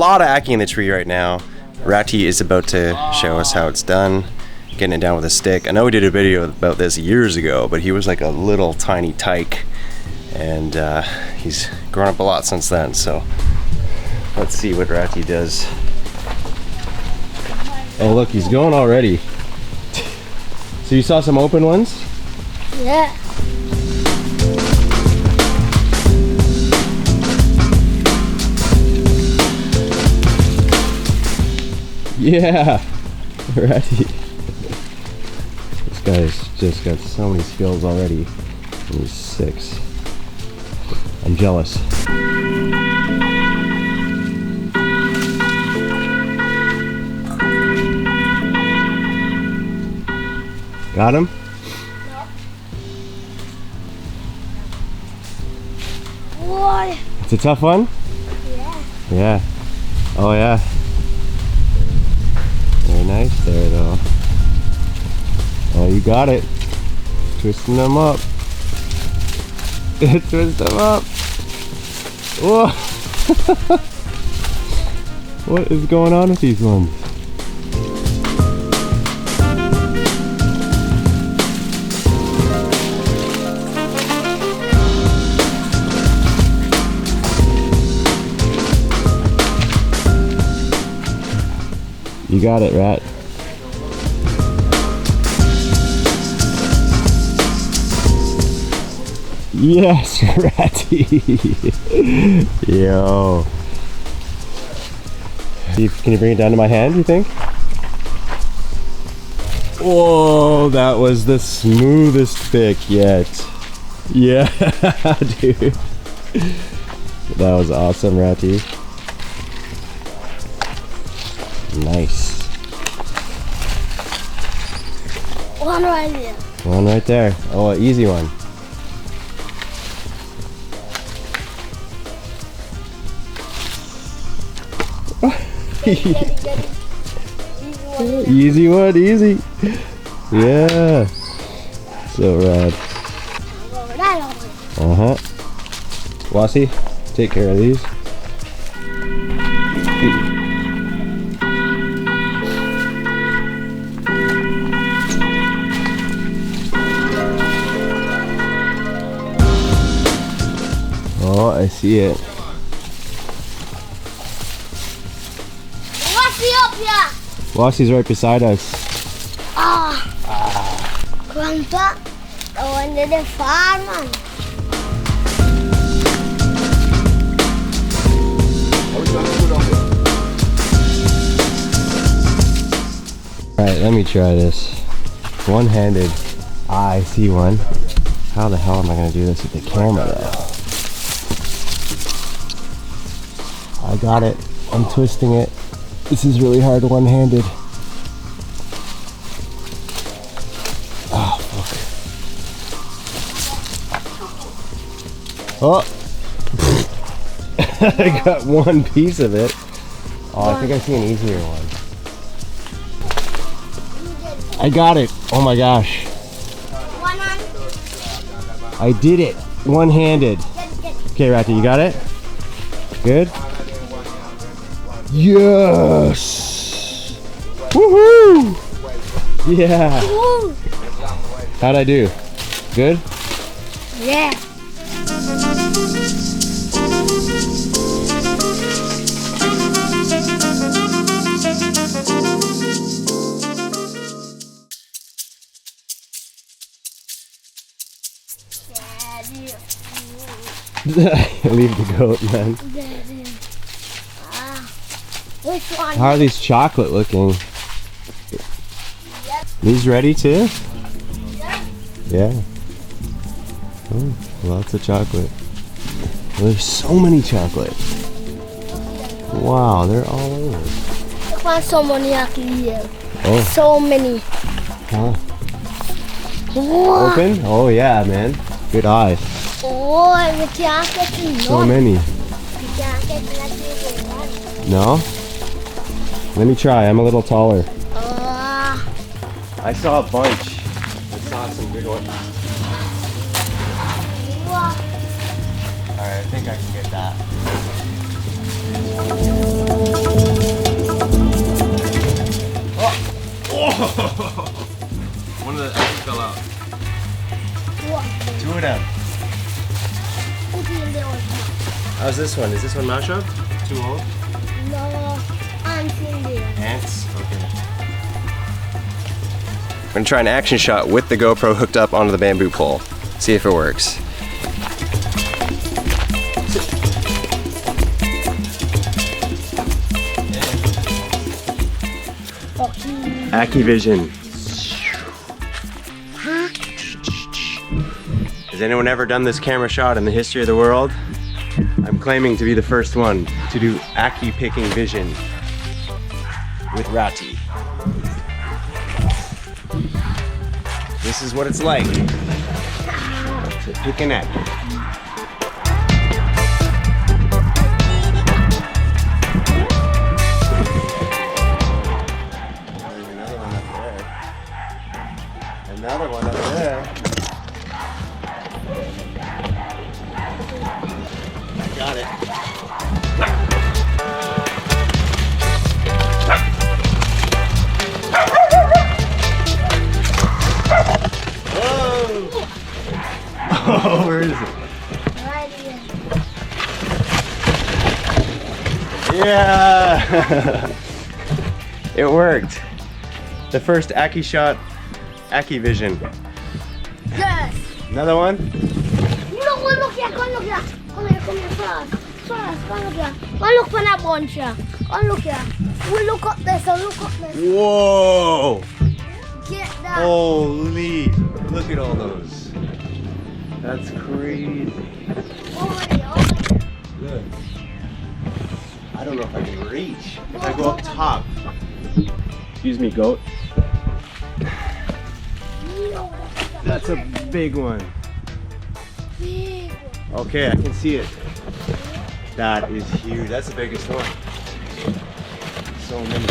lot of Ackee in the tree right now. Ratty is about to show us how it's done, getting it down with a stick. I know we did a video about this years ago, but he was like a little tiny tyke, and he's grown up a lot since then, so let's see what Ratty does. Oh look, he's going already. So you saw some open ones? Yeah. Yeah, Ratty. This guy's just got so many skills already. And he's 6. I'm jealous. Got him? No. Boy. It's a tough one? Yeah. Yeah. Oh yeah. Very nice there though. Oh, you got it. Twisting them up. Twist them up. Whoa. What is going on with these ones? You got it, Rat. Yes, Ratty. Yo. Can you bring it down to my hand, you think? Whoa, that was the smoothest pick yet. Yeah, dude. That was awesome, Ratty. Nice. One right there. One right there. Oh, an easy one. Easy one, easy. Yeah. So rad. Uh-huh. Wasi, take care of these. Oh, I see it. Wasi up here. Wasi's right beside us. Grandpa, the one that the farm. Alright, let me try this. One-handed. Ah, I see one. How the hell am I going to do this with the camera though? I got it. I'm twisting it. This is really hard one-handed. Oh, fuck. Oh! I got one piece of it. Oh, I think I see an easier one. I got it. Oh my gosh. I did it. One-handed. Okay, Ratty, you got it? Good? Yes! Woohoo! Yeah! How'd I do? Good? Yeah. Leave the goat, man. Which one? How are these chocolate looking? These ready too? Yeah. Oh, lots of chocolate. There's so many chocolate. Wow, they're all over. I found so many here. Oh. So many. Huh? Wow. Open? Oh yeah, man. Good eye. Oh, we can't get enough. So many. We can't get enough. No? Let me try. I'm a little taller. I saw a bunch. I saw some good ones. Wow. Alright, I think I can get that. One of the apples fell out. What? Two of them. How's this one? Is this one mash up? Too old? No, ants in there. Ants? Okay. I'm gonna try an action shot with the GoPro hooked up onto the bamboo pole. See if it works. Ackee vision. Has anyone ever done this camera shot in the history of the world? I'm claiming to be the first one to do Ackee picking vision with Ratty. This is what it's like to pick an Ackee. Another one up there. I got it. Whoa! Oh, where is it? Right here. Yeah! It worked. The first Ackee shot. Ackee vision. Yes. Another one? Look here, come here. Come here, first, come here. Come look for that bunch here. Come look here. We look up there, so look up there. Whoa! Get that. Holy! Look at all those. That's crazy. Over there. Look. I don't know if I can reach. If I go up top. Excuse me, goat. That's a big one. Big. Okay, I can see it. That is huge. That's the biggest one. So many.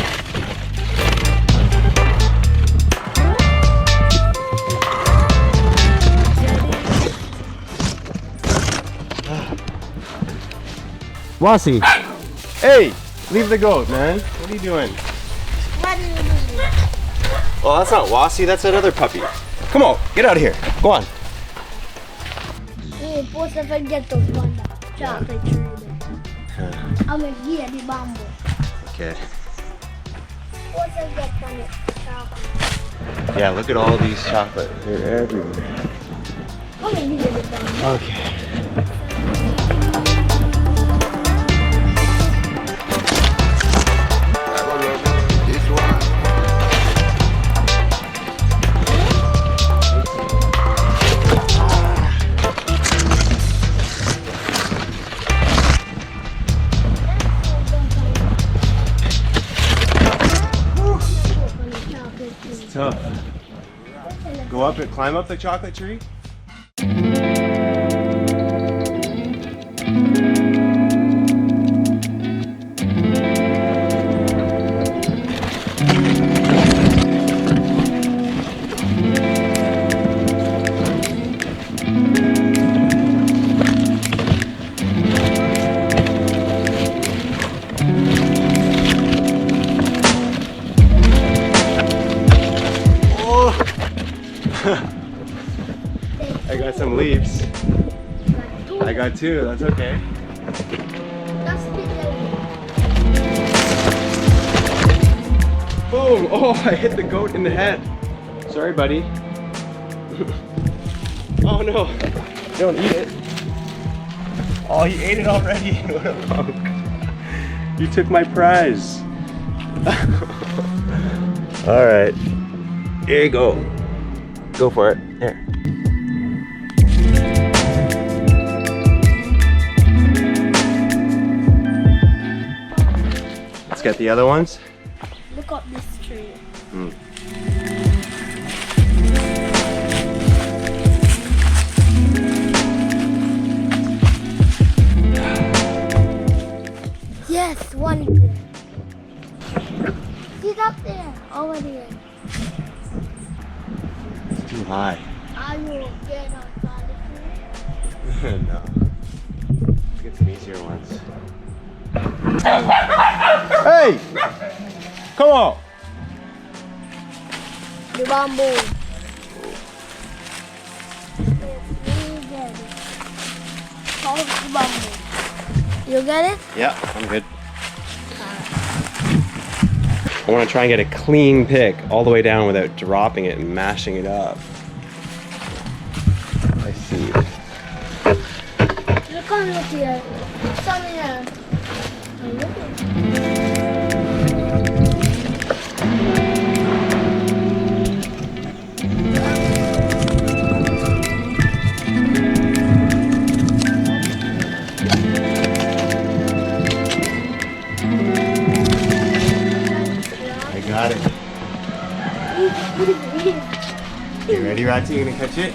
Wasi! Hey! Leave the goat, man. What are you doing? What are you doing? Oh, that's not Wasi, that's another puppy. Come on, get out of here. Go on. Hey, post a forget to find that chocolate tree there. I'm gonna get the bamboo. Okay. Post a get on it. Chocolate. Yeah, look at all these chocolate. They're everywhere. I'm gonna get the bamboo. Okay. It's tough. Go up and climb up the chocolate tree. I got some leaves. I got two, that's okay. Boom! Oh, I hit the goat in the head. Sorry, buddy. Oh no, don't eat it. Oh, he ate it already. What a punk. You took my prize. All right, here you go. Go for it. Here. Let's get the other ones. Look up this tree. Yes, one. Get up there. Over there. It's too high. Are you getting outside the tree? No. Let's get some easier ones. Hey! Come on! The bamboo. You get it? Yeah, I'm good. I want to try and get a clean pick all the way down without dropping it and mashing it up. I see. Look here. Some here. Got it. You ready, Ratty? You gonna catch it?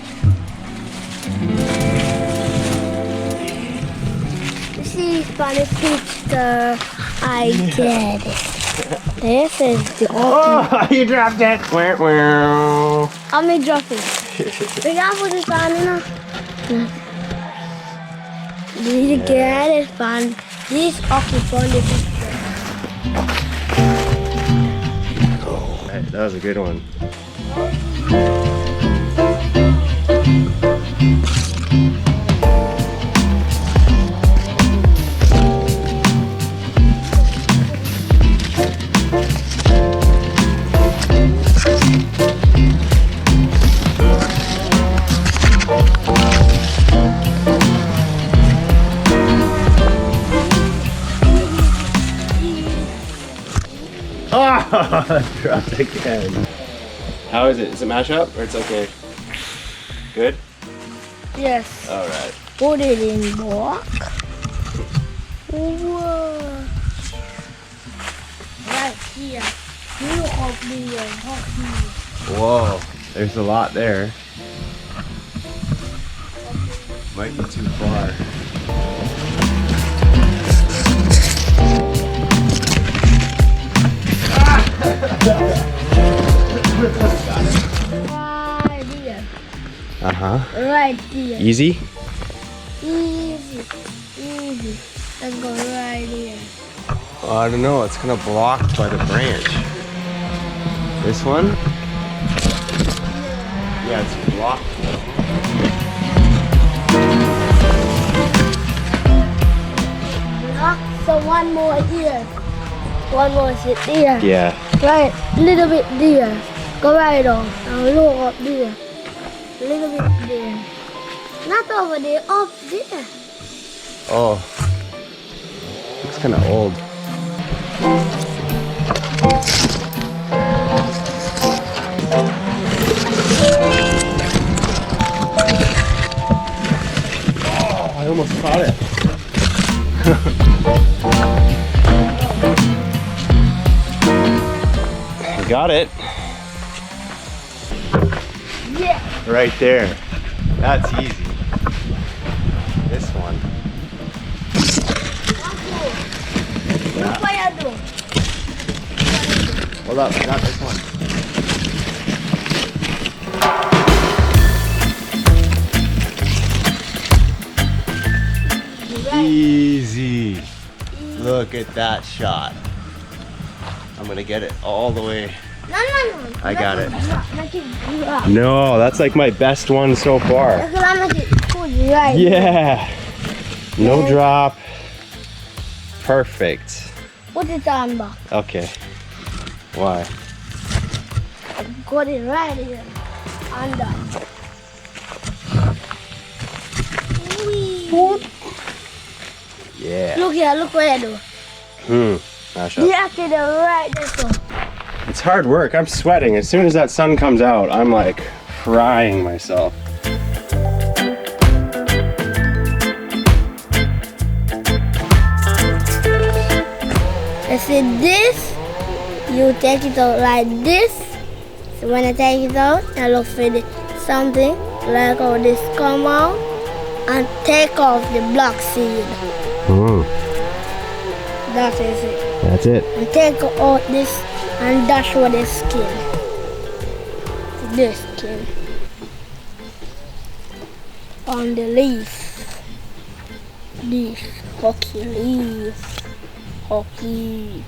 This is Spanish picture. I get it. This is the Oh, you dropped it! Let me drop it. We got put this on, you know. Did you get it, fun? This occupy the picture. That was a good one. Oh, dropped again. How is it? Is it mash up or it's okay? Good? Yes. All right. Put it in block. Whoa. Right here. You hold me and Whoa, there's a lot there. Might be too far. Right here. Right here. Easy? Easy. Let's go right here. Oh, I don't know, it's kind of blocked by the branch. This one? Yeah, it's blocked. So one more here. One more sit there. Yeah. Right, little bit there. Go right on. Now look up there. A little bit there. Not over there, up there. Oh. Looks kind of old. Oh, I almost caught it. Got it. Yeah. Right there. That's easy. This one. Look what I do. Hold up, I got this one. Easy. Look at that shot. I'm gonna get it all the way. No. I got it. Right. No, that's like my best one so far. Right. Yeah. No drop. Perfect. Put it on back. Okay. Why? Got it right here. Under. Yeah. Look here, look what I do. Mash You up. have to do right there. So. It's hard work. I'm sweating. As soon as that sun comes out, I'm like frying myself. I said this, you take it out like this. So when I take it out, I look for something like how this come out and take off the black seed. That is it. That's it. And take out this and dash with the skin. This skin. On the leaf. This hockey leaf. Hockey.